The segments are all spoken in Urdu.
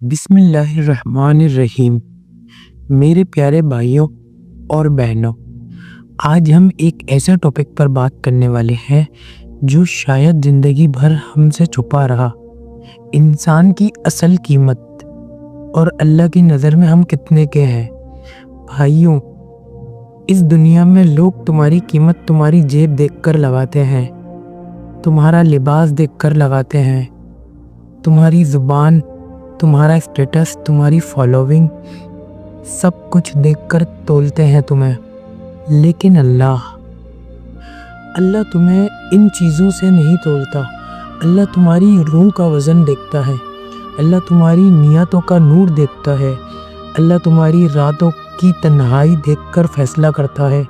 بسم اللہ الرحمن الرحیم۔ میرے پیارے بھائیوں اور بہنوں، آج ہم ایک ایسے ٹاپک پر بات کرنے والے ہیں جو شاید زندگی بھر ہم سے چھپا رہا، انسان کی اصل قیمت اور اللہ کی نظر میں ہم کتنے کے ہیں۔ بھائیوں، اس دنیا میں لوگ تمہاری قیمت تمہاری جیب دیکھ کر لگاتے ہیں، تمہارا لباس دیکھ کر لگاتے ہیں، تمہاری زبان، تمہارا اسٹیٹس، تمہاری فالوئنگ، سب کچھ دیکھ کر تولتے ہیں تمہیں۔ لیکن اللہ تمہیں ان چیزوں سے نہیں تولتا۔ اللہ تمہاری روح کا وزن دیکھتا ہے، اللہ تمہاری نیتوں کا نور دیکھتا ہے، اللہ تمہاری راتوں کی تنہائی دیکھ کر فیصلہ کرتا ہے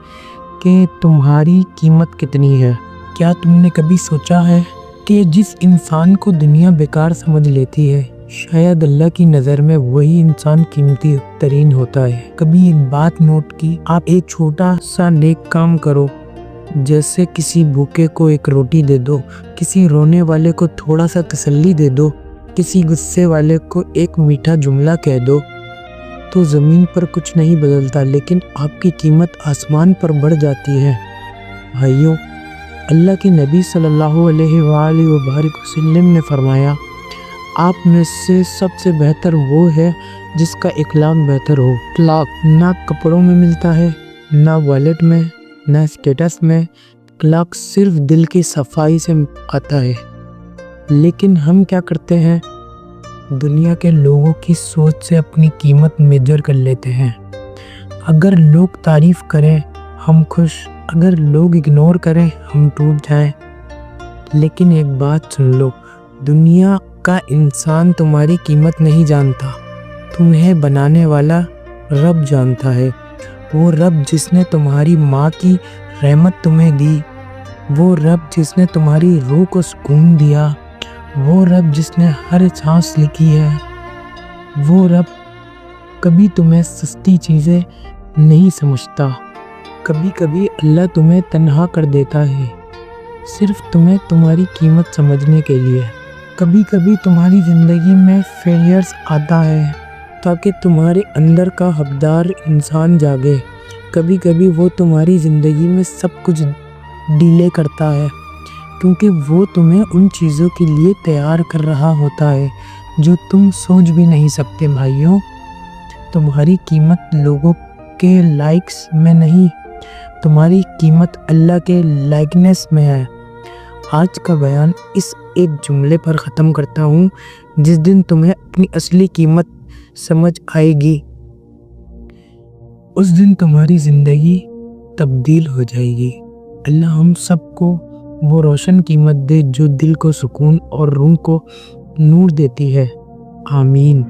کہ تمہاری قیمت کتنی ہے۔ کیا تم نے کبھی سوچا ہے کہ جس انسان کو دنیا بیکار سمجھ لیتی ہے، شاید اللہ کی نظر میں وہی انسان قیمتی ترین ہوتا ہے؟ کبھی ایک بات نوٹ کی؟ آپ ایک چھوٹا سا نیک کام کرو، جیسے کسی بھوکے کو ایک روٹی دے دو، کسی رونے والے کو تھوڑا سا تسلی دے دو، کسی غصے والے کو ایک میٹھا جملہ کہہ دو، تو زمین پر کچھ نہیں بدلتا، لیکن آپ کی قیمت آسمان پر بڑھ جاتی ہے۔ بھائیوں، اللہ کے نبی صلی اللہ علیہ وآلہ وسلم نے فرمایا، آپ میں سے سب سے بہتر وہ ہے جس کا اخلاق بہتر ہو۔ اخلاق نہ کپڑوں میں ملتا ہے، نہ والیٹ میں، نہ اسٹیٹس میں، اخلاق صرف دل کی صفائی سے آتا ہے۔ لیکن ہم کیا کرتے ہیں؟ دنیا کے لوگوں کی سوچ سے اپنی قیمت میجر کر لیتے ہیں۔ اگر لوگ تعریف کریں ہم خوش، اگر لوگ اگنور کریں ہم ٹوٹ جائیں۔ لیکن ایک بات سن لو، دنیا کا انسان تمہاری قیمت نہیں جانتا، تمہیں بنانے والا رب جانتا ہے۔ وہ رب جس نے تمہاری ماں کی رحمت تمہیں دی، وہ رب جس نے تمہاری روح کو سکون دیا، وہ رب جس نے ہر سانس لکھی ہے، وہ رب کبھی تمہیں سستی چیزیں نہیں سمجھتا۔ کبھی کبھی اللہ تمہیں تنہا کر دیتا ہے، صرف تمہیں تمہاری قیمت سمجھنے کے لیے۔ کبھی کبھی تمہاری زندگی میں فیلیئرز آتا ہے تاکہ تمہارے اندر کا حقدار انسان جاگے۔ کبھی کبھی وہ تمہاری زندگی میں سب کچھ ڈیلے کرتا ہے کیونکہ وہ تمہیں ان چیزوں کے لیے تیار کر رہا ہوتا ہے جو تم سوچ بھی نہیں سکتے۔ بھائیوں، تمہاری قیمت لوگوں کے لائکس میں نہیں، تمہاری قیمت اللہ کے لائکنس میں ہے۔ آج کا بیان اس ایک جملے پر ختم کرتا ہوں، جس دن تمہیں اپنی اصلی قیمت سمجھ آئے گی، اس دن تمہاری زندگی تبدیل ہو جائے گی۔ اللہ ہم سب کو وہ روشن قیمت دے جو دل کو سکون اور روح کو نور دیتی ہے۔ آمین۔